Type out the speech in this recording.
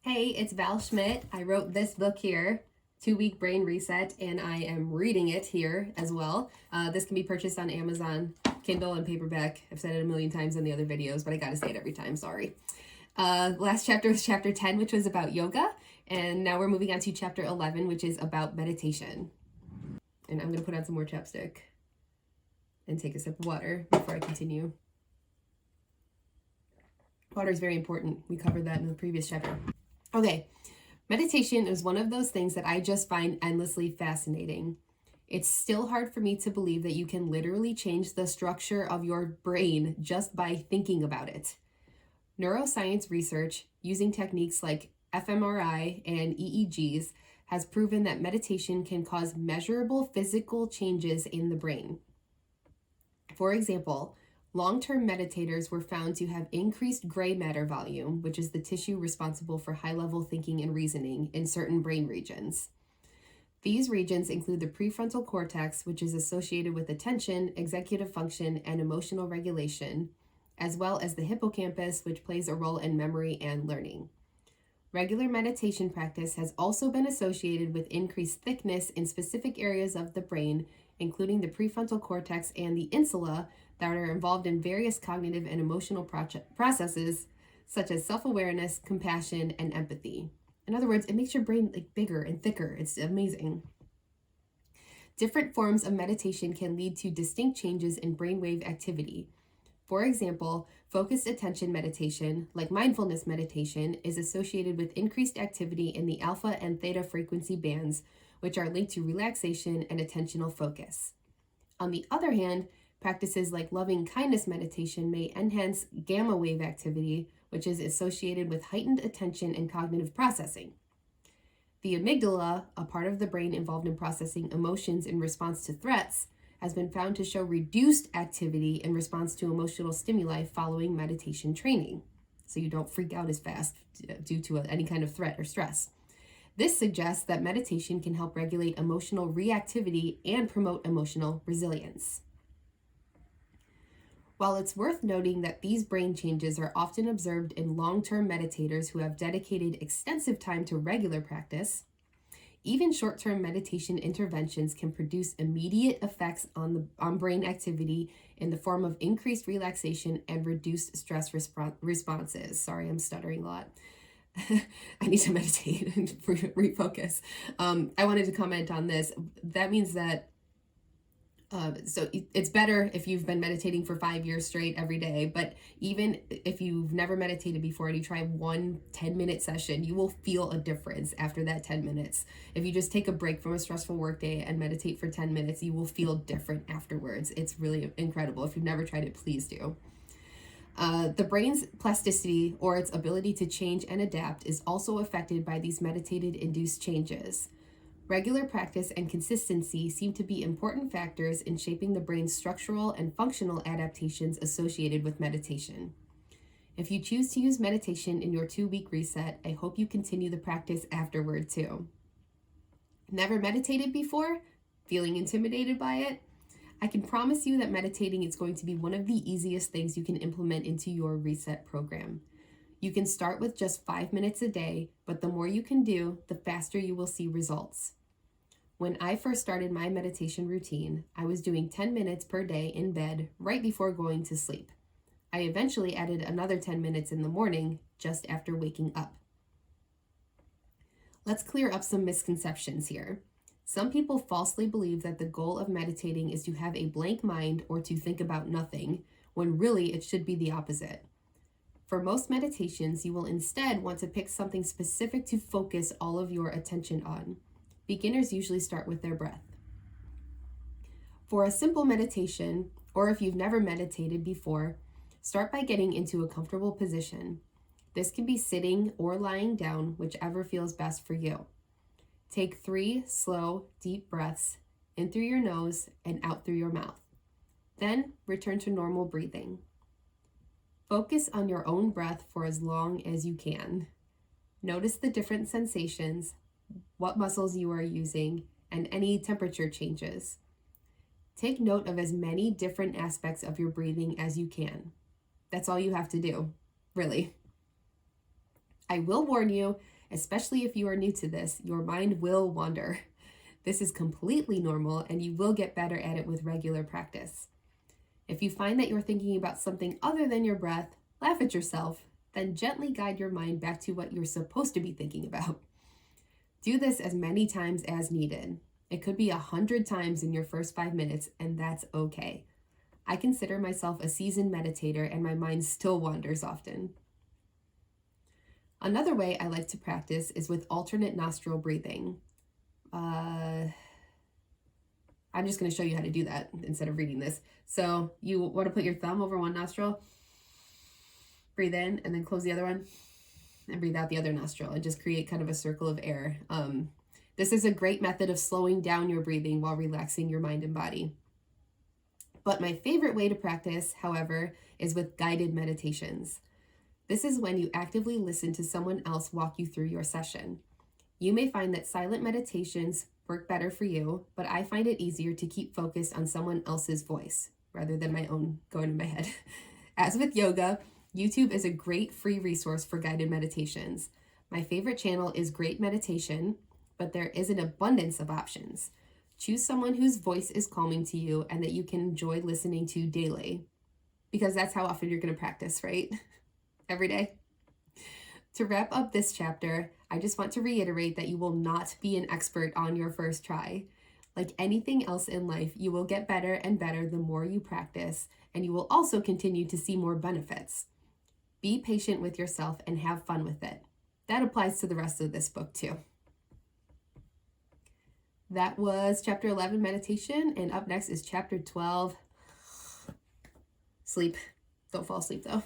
Hey, it's Val Schmidt. I wrote this book here, 2-Week Brain Reset, and I am reading it here as well. This can be purchased on Amazon, Kindle, and paperback. I've said it a million times in the other videos, but I gotta say it every time, sorry. Last chapter was chapter 10, which was about yoga, and now we're moving on to chapter 11, which is about meditation. And I'm gonna put on some more chapstick and take a sip of water before I continue. Water is very important. We covered that in the previous chapter. Okay, meditation is one of those things that I just find endlessly fascinating. It's still hard for me to believe that you can literally change the structure of your brain just by thinking about it. Neuroscience research using techniques like fMRI and EEGs has proven that meditation can cause measurable physical changes in the brain. For example, long-term meditators were found to have increased gray matter volume, which is the tissue responsible for high-level thinking and reasoning in certain brain regions. These regions include the prefrontal cortex, which is associated with attention, executive function, and emotional regulation, as well as the hippocampus, which plays a role in memory and learning. Regular meditation practice has also been associated with increased thickness in specific areas of the brain, including the prefrontal cortex and the insula, that are involved in various cognitive and emotional processes such as self-awareness, compassion, and empathy. In other words, it makes your brain bigger and thicker. It's amazing. Different forms of meditation can lead to distinct changes in brainwave activity. For example, focused attention meditation, like mindfulness meditation, is associated with increased activity in the alpha and theta frequency bands, which are linked to relaxation and attentional focus. On the other hand, practices like loving kindness meditation may enhance gamma wave activity, which is associated with heightened attention and cognitive processing. The amygdala, a part of the brain involved in processing emotions in response to threats, has been found to show reduced activity in response to emotional stimuli following meditation training, so you don't freak out as fast due to any kind of threat or stress. This suggests that meditation can help regulate emotional reactivity and promote emotional resilience. While it's worth noting that these brain changes are often observed in long-term meditators who have dedicated extensive time to regular practice, even short-term meditation interventions can produce immediate effects on brain activity in the form of increased relaxation and reduced stress responses. Sorry, I'm stuttering a lot. I need to meditate and refocus. I wanted to comment on this. That means that so it's better if you've been meditating for 5 years straight every day, but even if you've never meditated before and you try one 10-minute session, you will feel a difference after that 10 minutes. If you just take a break from a stressful workday and meditate for 10 minutes, you will feel different afterwards. It's really incredible. If you've never tried it, please do. The brain's plasticity, or its ability to change and adapt, is also affected by these meditated induced changes. Regular practice and consistency seem to be important factors in shaping the brain's structural and functional adaptations associated with meditation. If you choose to use meditation in your 2-week reset, I hope you continue the practice afterward too. Never meditated before? Feeling intimidated by it? I can promise you that meditating is going to be one of the easiest things you can implement into your reset program. You can start with just 5 minutes a day, but the more you can do, the faster you will see results. When I first started my meditation routine, I was doing 10 minutes per day in bed right before going to sleep. I eventually added another 10 minutes in the morning just after waking up. Let's clear up some misconceptions here. Some people falsely believe that the goal of meditating is to have a blank mind or to think about nothing, when really it should be the opposite. For most meditations, you will instead want to pick something specific to focus all of your attention on. Beginners usually start with their breath. For a simple meditation, or if you've never meditated before, start by getting into a comfortable position. This can be sitting or lying down, whichever feels best for you. Take 3 slow, deep breaths in through your nose and out through your mouth. Then return to normal breathing. Focus on your own breath for as long as you can. Notice the different sensations, what muscles you are using, and any temperature changes. Take note of as many different aspects of your breathing as you can. That's all you have to do, really. I will warn you Especially if you are new to this, your mind will wander. This is completely normal, and you will get better at it with regular practice. If you find that you're thinking about something other than your breath, laugh at yourself, then gently guide your mind back to what you're supposed to be thinking about. Do this as many times as needed. It could be 100 times in your first 5 minutes, and that's okay. I consider myself a seasoned meditator, and my mind still wanders often. Another way I like to practice is with alternate nostril breathing. I'm just going to show you how to do that instead of reading this. So you want to put your thumb over one nostril, breathe in, and then close the other one, and breathe out the other nostril, and just create kind of a circle of air. This is a great method of slowing down your breathing while relaxing your mind and body. But my favorite way to practice, however, is with guided meditations. This is when you actively listen to someone else walk you through your session. You may find that silent meditations work better for you, but I find it easier to keep focused on someone else's voice rather than my own going in my head. As with yoga, YouTube is a great free resource for guided meditations. My favorite channel is Great Meditation, but there is an abundance of options. Choose someone whose voice is calming to you and that you can enjoy listening to daily, because that's how often you're going to practice, right? Every day. To wrap up this chapter, I just want to reiterate that you will not be an expert on your first try. Like anything else in life, you will get better and better the more you practice, and you will also continue to see more benefits. Be patient with yourself and have fun with it. That applies to the rest of this book too. That was chapter 11, meditation, and up next is chapter 12, sleep. Don't fall asleep though.